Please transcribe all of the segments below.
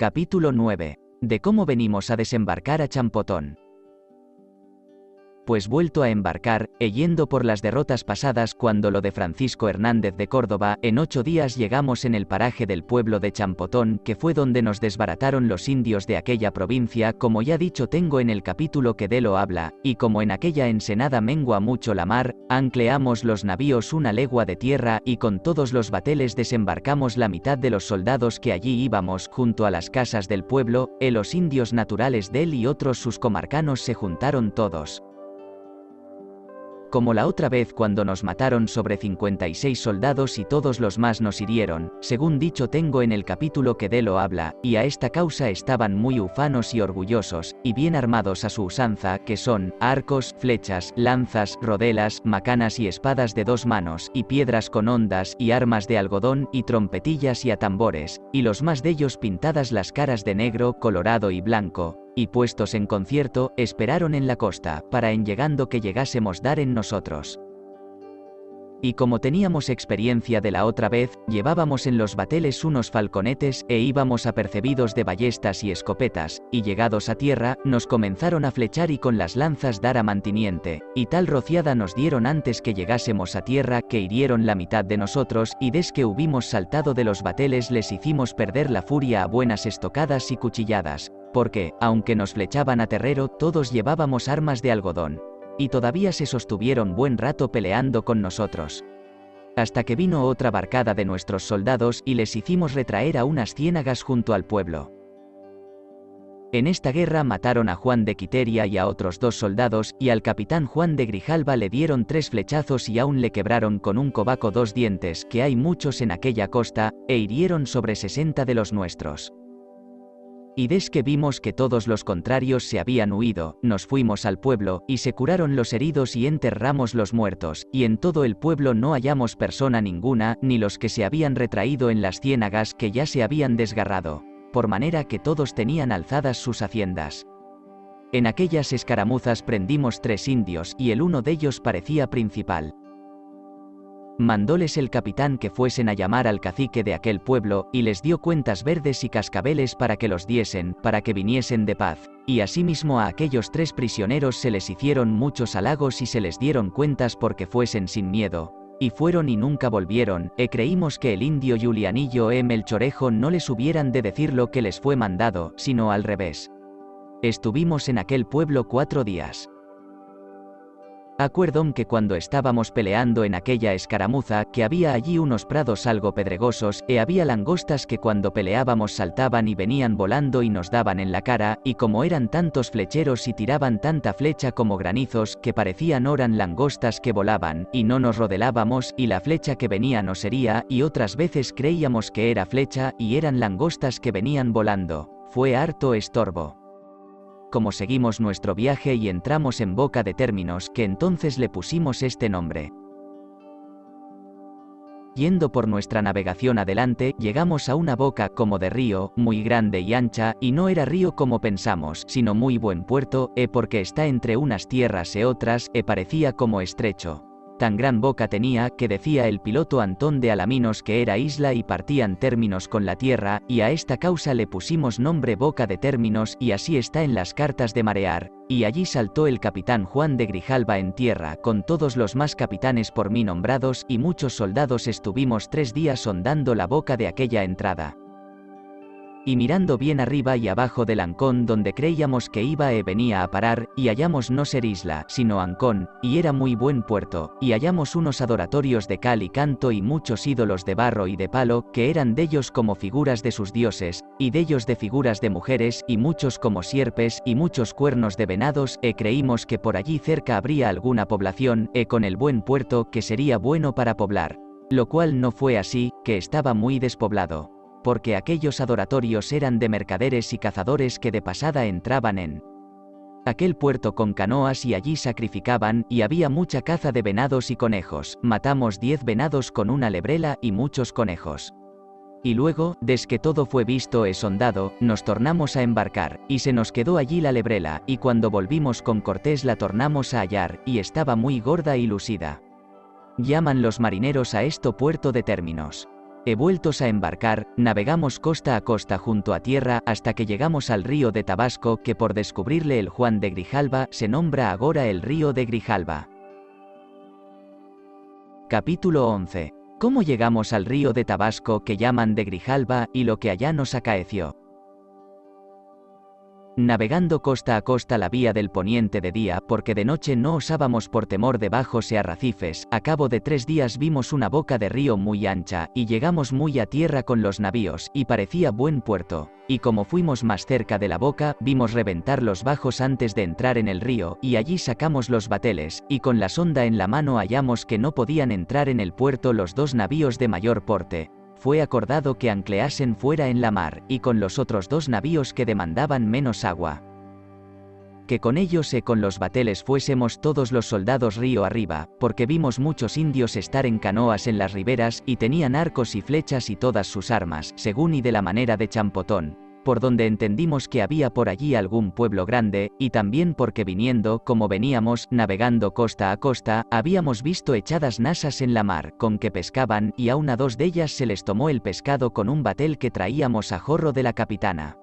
Capítulo 9. De cómo venimos a desembarcar a Champotón. Pues vuelto a embarcar, yendo por las derrotas pasadas cuando lo de Francisco Hernández de Córdoba, en 8 días llegamos en el paraje del pueblo de Champotón, que fue donde nos desbarataron los indios de aquella provincia, como ya dicho tengo en el capítulo que de lo habla, y como en aquella ensenada mengua mucho la mar, ancleamos los navíos 1 legua de tierra, y con todos los bateles desembarcamos la mitad de los soldados que allí íbamos, junto a las casas del pueblo, los indios naturales del y otros sus comarcanos se juntaron todos. Como la otra vez cuando nos mataron sobre 56 soldados y todos los más nos hirieron, según dicho tengo en el capítulo que de lo habla, y a esta causa estaban muy ufanos y orgullosos, y bien armados a su usanza, que son, arcos, flechas, lanzas, rodelas, macanas y espadas de 2 manos, y piedras con hondas, y armas de algodón, y trompetillas y atambores, y los más de ellos pintadas las caras de negro, colorado y blanco, y puestos en concierto, esperaron en la costa, para en llegando que llegásemos dar en nosotros. Y como teníamos experiencia de la otra vez, llevábamos en los bateles unos falconetes, íbamos apercebidos de ballestas y escopetas, y llegados a tierra, nos comenzaron a flechar y con las lanzas dar a mantiniente, y tal rociada nos dieron antes que llegásemos a tierra, que hirieron la mitad de nosotros, y desque hubimos saltado de los bateles les hicimos perder la furia a buenas estocadas y cuchilladas, porque, aunque nos flechaban a terrero, todos llevábamos armas de algodón. Y todavía se sostuvieron buen rato peleando con nosotros. Hasta que vino otra barcada de nuestros soldados y les hicimos retraer a unas ciénagas junto al pueblo. En esta guerra mataron a Juan de Quiteria y a otros 2 soldados, y al capitán Juan de Grijalva le dieron 3 flechazos y aún le quebraron con un cobaco 2 dientes, que hay muchos en aquella costa, hirieron sobre 60 de los nuestros. Y desque vimos que todos los contrarios se habían huido, nos fuimos al pueblo, y se curaron los heridos y enterramos los muertos, y en todo el pueblo no hallamos persona ninguna, ni los que se habían retraído en las ciénagas que ya se habían desgarrado, por manera que todos tenían alzadas sus haciendas. En aquellas escaramuzas prendimos 3 indios, y el uno de ellos parecía principal. Mandóles el capitán que fuesen a llamar al cacique de aquel pueblo, y les dio cuentas verdes y cascabeles para que los diesen, para que viniesen de paz, y asimismo a aquellos 3 prisioneros se les hicieron muchos halagos y se les dieron cuentas porque fuesen sin miedo, y fueron y nunca volvieron, creímos que el indio Julianillo Melchorejo no les hubieran de decir lo que les fue mandado, sino al revés. Estuvimos en aquel pueblo 4 días. Acuerdón que cuando estábamos peleando en aquella escaramuza, que había allí unos prados algo pedregosos, había langostas que cuando peleábamos saltaban y venían volando y nos daban en la cara, y como eran tantos flecheros y tiraban tanta flecha como granizos, que parecían oran langostas que volaban, y no nos rodelábamos, y la flecha que venía nos hería, y otras veces creíamos que era flecha, y eran langostas que venían volando. Fue harto estorbo. Como seguimos nuestro viaje y entramos en Boca de Términos, que entonces le pusimos este nombre. Yendo por nuestra navegación adelante, llegamos a una boca como de río, muy grande y ancha, y no era río como pensamos, sino muy buen puerto, porque está entre unas tierras e otras, parecía como estrecho. Tan gran boca tenía, que decía el piloto Antón de Alaminos que era isla y partían términos con la tierra, y a esta causa le pusimos nombre Boca de Términos, y así está en las cartas de marear, y allí saltó el capitán Juan de Grijalva en tierra, con todos los más capitanes por mí nombrados, y muchos soldados estuvimos 3 días sondando la boca de aquella entrada. Y mirando bien arriba y abajo del ancón donde creíamos que iba venía a parar, y hallamos no ser isla, sino ancón, y era muy buen puerto, y hallamos unos adoratorios de cal y canto y muchos ídolos de barro y de palo, que eran de ellos como figuras de sus dioses, y de ellos de figuras de mujeres, y muchos como sierpes, y muchos cuernos de venados, creímos que por allí cerca habría alguna población, con el buen puerto que sería bueno para poblar. Lo cual no fue así, que estaba muy despoblado. Porque aquellos adoratorios eran de mercaderes y cazadores que de pasada entraban en aquel puerto con canoas y allí sacrificaban, y había mucha caza de venados y conejos, matamos 10 venados con una lebrela y muchos conejos. Y luego, desque todo fue visto sondado, nos tornamos a embarcar, y se nos quedó allí la lebrela, y cuando volvimos con Cortés la tornamos a hallar, y estaba muy gorda y lucida. Llaman los marineros a esto Puerto de Términos. Vueltos a embarcar, navegamos costa a costa junto a tierra hasta que llegamos al río de Tabasco, que por descubrirle el Juan de Grijalba se nombra agora el río de Grijalba. Capítulo 11. ¿Cómo llegamos al río de Tabasco que llaman de Grijalba y lo que allá nos acaeció? Navegando costa a costa la vía del poniente de día, porque de noche no osábamos por temor de bajos y arrecifes, a cabo de 3 días vimos una boca de río muy ancha, y llegamos muy a tierra con los navíos, y parecía buen puerto. Y como fuimos más cerca de la boca, vimos reventar los bajos antes de entrar en el río, y allí sacamos los bateles, y con la sonda en la mano hallamos que no podían entrar en el puerto los 2 navíos de mayor porte. Fue acordado que ancleasen fuera en la mar, y con los otros 2 navíos que demandaban menos agua. Que con ellos con los bateles fuésemos todos los soldados río arriba, porque vimos muchos indios estar en canoas en las riberas, y tenían arcos y flechas y todas sus armas, según y de la manera de Champotón, por donde entendimos que había por allí algún pueblo grande, y también porque viniendo, como veníamos, navegando costa a costa, habíamos visto echadas nasas en la mar, con que pescaban, y aun a 2 de ellas se les tomó el pescado con un batel que traíamos a jorro de la capitana.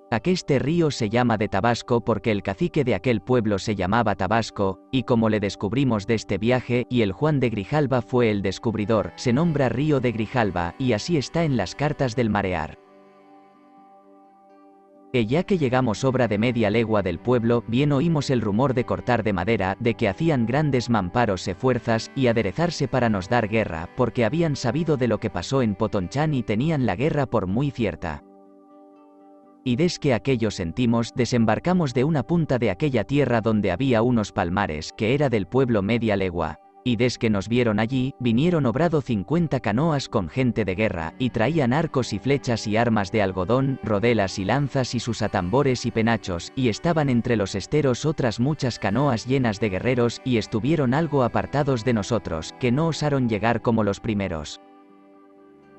Aqueste río se llama de Tabasco porque el cacique de aquel pueblo se llamaba Tabasco, y como le descubrimos de este viaje, y el Juan de Grijalba fue el descubridor, se nombra río de Grijalba, y así está en las cartas del marear. Ya que llegamos obra de media legua del pueblo, bien oímos el rumor de cortar de madera, de que hacían grandes mamparos e fuerzas, y aderezarse para nos dar guerra, porque habían sabido de lo que pasó en Potonchán y tenían la guerra por muy cierta. Y desque aquello sentimos, desembarcamos de una punta de aquella tierra donde había unos palmares, que era del pueblo media legua. Y desque nos vieron allí, vinieron obrado 50 canoas con gente de guerra, y traían arcos y flechas y armas de algodón, rodelas y lanzas y sus atambores y penachos, y estaban entre los esteros otras muchas canoas llenas de guerreros, y estuvieron algo apartados de nosotros, que no osaron llegar como los primeros.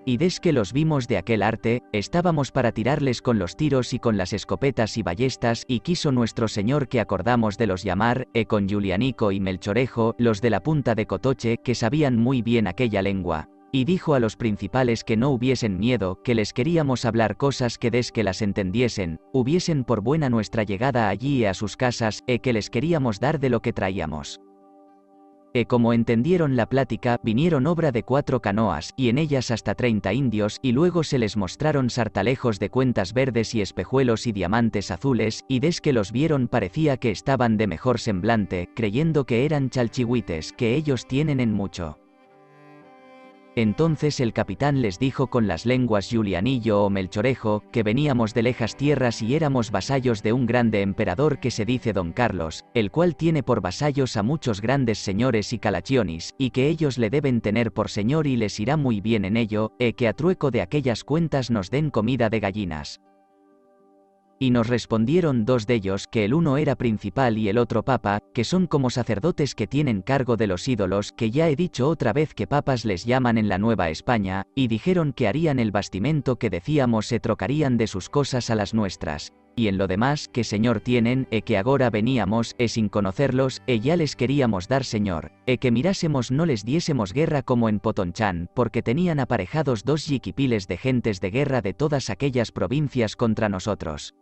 Y desque los vimos de aquel arte, estábamos para tirarles con los tiros y con las escopetas y ballestas, y quiso nuestro señor que acordamos de los llamar, con Julianico y Melchorejo, los de la punta de Cotoche, que sabían muy bien aquella lengua. Y dijo a los principales que no hubiesen miedo, que les queríamos hablar cosas que desque las entendiesen, hubiesen por buena nuestra llegada allí a sus casas, que les queríamos dar de lo que traíamos. Como entendieron la plática, vinieron obra de 4 canoas, y en ellas hasta 30 indios, y luego se les mostraron sartalejos de cuentas verdes y espejuelos y diamantes azules, y desque los vieron parecía que estaban de mejor semblante, creyendo que eran chalchihuites, que ellos tienen en mucho. Entonces el capitán les dijo con las lenguas Julianillo o Melchorejo, que veníamos de lejas tierras y éramos vasallos de un grande emperador que se dice Don Carlos, el cual tiene por vasallos a muchos grandes señores y calachionis, y que ellos le deben tener por señor y les irá muy bien en ello, que a trueco de aquellas cuentas nos den comida de gallinas. Y nos respondieron 2 de ellos, que el uno era principal y el otro papa, que son como sacerdotes que tienen cargo de los ídolos, que ya he dicho otra vez que papas les llaman en la Nueva España, y dijeron que harían el bastimento que decíamos se trocarían de sus cosas a las nuestras. Y en lo demás, que señor tienen, que agora veníamos, sin conocerlos, ya les queríamos dar señor, que mirásemos no les diésemos guerra como en Potonchán, porque tenían aparejados 2 yiquipiles de gentes de guerra de todas aquellas provincias contra nosotros.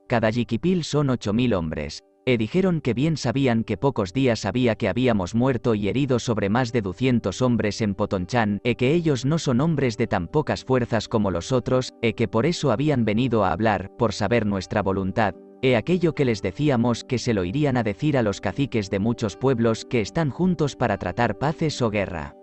Cada yiquipil son 8000 hombres. Dijeron que bien sabían que pocos días había que habíamos muerto y herido sobre más de 200 hombres en Potonchán, que ellos no son hombres de tan pocas fuerzas como los otros, que por eso habían venido a hablar, por saber nuestra voluntad. Aquello que les decíamos que se lo irían a decir a los caciques de muchos pueblos que están juntos para tratar paces o guerra.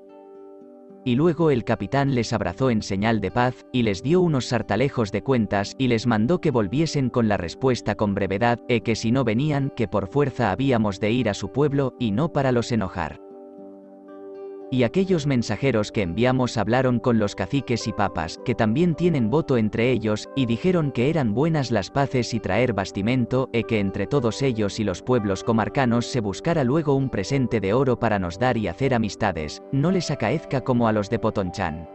Y luego el capitán les abrazó en señal de paz, y les dio unos sartalejos de cuentas, y les mandó que volviesen con la respuesta con brevedad, que si no venían, que por fuerza habíamos de ir a su pueblo, y no para los enojar. Y aquellos mensajeros que enviamos hablaron con los caciques y papas, que también tienen voto entre ellos, y dijeron que eran buenas las paces y traer bastimento, que entre todos ellos y los pueblos comarcanos se buscara luego un presente de oro para nos dar y hacer amistades, no les acaezca como a los de Potonchán.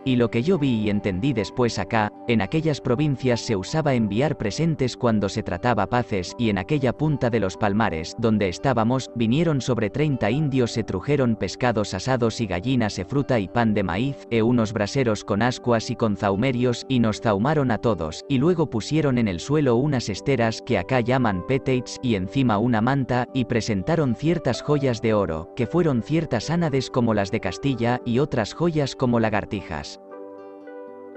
Y lo que yo vi y entendí después acá, en aquellas provincias se usaba enviar presentes cuando se trataba paces, y en aquella punta de los palmares, donde estábamos, vinieron sobre 30 indios, se trujeron pescados asados y gallinas e fruta y pan de maíz, e unos braseros con ascuas y con zahumerios, y nos zahumaron a todos, y luego pusieron en el suelo unas esteras, que acá llaman peteits, y encima una manta, y presentaron ciertas joyas de oro, que fueron ciertas ánades como las de Castilla, y otras joyas como lagartijas.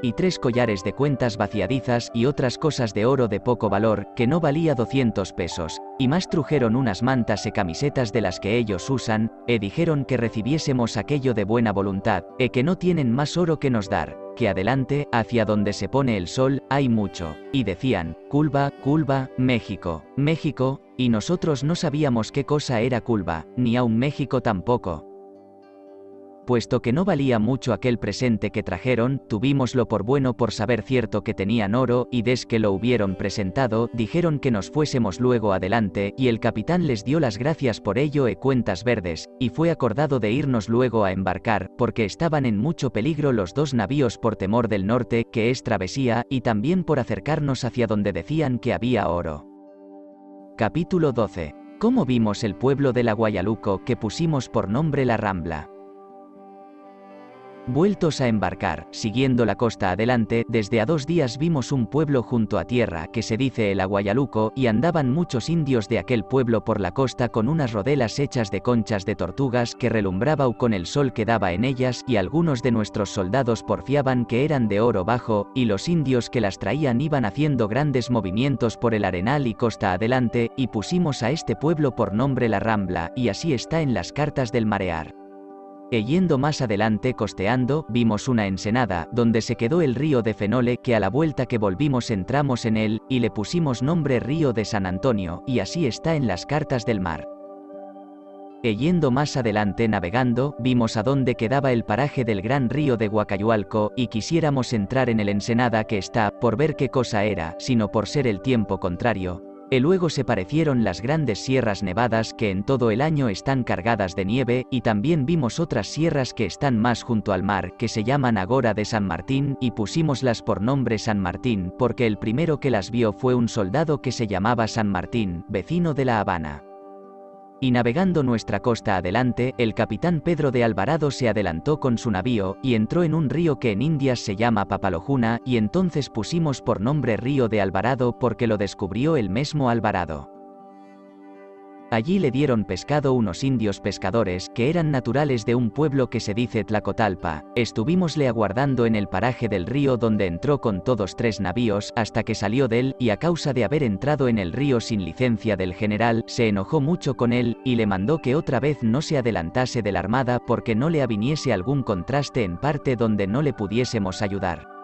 Y 3 collares de cuentas vaciadizas, y otras cosas de oro de poco valor, que no valía 200 pesos, y más trujeron unas mantas e camisetas de las que ellos usan, e dijeron que recibiésemos aquello de buena voluntad, e que no tienen más oro que nos dar, que adelante, hacia donde se pone el sol, hay mucho, y decían, Culba, Culba, México, México, y nosotros no sabíamos qué cosa era Culba, ni aun México tampoco. Puesto que no valía mucho aquel presente que trajeron, tuvímoslo por bueno por saber cierto que tenían oro, y des que lo hubieron presentado, dijeron que nos fuésemos luego adelante, y el capitán les dio las gracias por ello e cuentas verdes, y fue acordado de irnos luego a embarcar, porque estaban en mucho peligro los 2 navíos por temor del norte, que es travesía, y también por acercarnos hacia donde decían que había oro. Capítulo 12. ¿Cómo vimos el pueblo de la Guayaluco, que pusimos por nombre La Rambla? Vueltos a embarcar, siguiendo la costa adelante, desde a 2 días vimos un pueblo junto a tierra que se dice el Aguayaluco, y andaban muchos indios de aquel pueblo por la costa con unas rodelas hechas de conchas de tortugas que relumbraba con el sol que daba en ellas, y algunos de nuestros soldados porfiaban que eran de oro bajo, y los indios que las traían iban haciendo grandes movimientos por el arenal y costa adelante, y pusimos a este pueblo por nombre La Rambla, y así está en las cartas del marear. E yendo más adelante costeando, vimos una ensenada, donde se quedó el río de Fenole, que a la vuelta que volvimos entramos en él, y le pusimos nombre Río de San Antonio, y así está en las cartas del mar. E yendo más adelante navegando, vimos a dónde quedaba el paraje del gran río de Huacayualco, y quisiéramos entrar en el ensenada que está, por ver qué cosa era, sino por ser el tiempo contrario. E luego se parecieron las grandes sierras nevadas que en todo el año están cargadas de nieve, y también vimos otras sierras que están más junto al mar, que se llaman Agora de San Martín, y pusimoslas por nombre San Martín, porque el primero que las vio fue un soldado que se llamaba San Martín, vecino de La Habana. Y navegando nuestra costa adelante, el capitán Pedro de Alvarado se adelantó con su navío, y entró en un río que en Indias se llama Papalojuna, y entonces pusimos por nombre Río de Alvarado porque lo descubrió el mismo Alvarado. Allí le dieron pescado unos indios pescadores, que eran naturales de un pueblo que se dice Tlacotalpa. Estuvimosle aguardando en el paraje del río donde entró con todos 3 navíos, hasta que salió de él, y a causa de haber entrado en el río sin licencia del general, se enojó mucho con él, y le mandó que otra vez no se adelantase de la armada porque no le aviniese algún contraste en parte donde no le pudiésemos ayudar.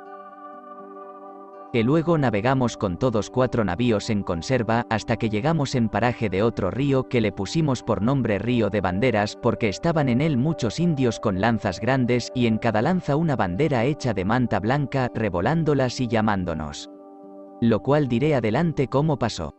Que luego navegamos con todos 4 navíos en conserva, hasta que llegamos en paraje de otro río que le pusimos por nombre Río de Banderas, porque estaban en él muchos indios con lanzas grandes, y en cada lanza una bandera hecha de manta blanca, revolándolas y llamándonos. Lo cual diré adelante cómo pasó.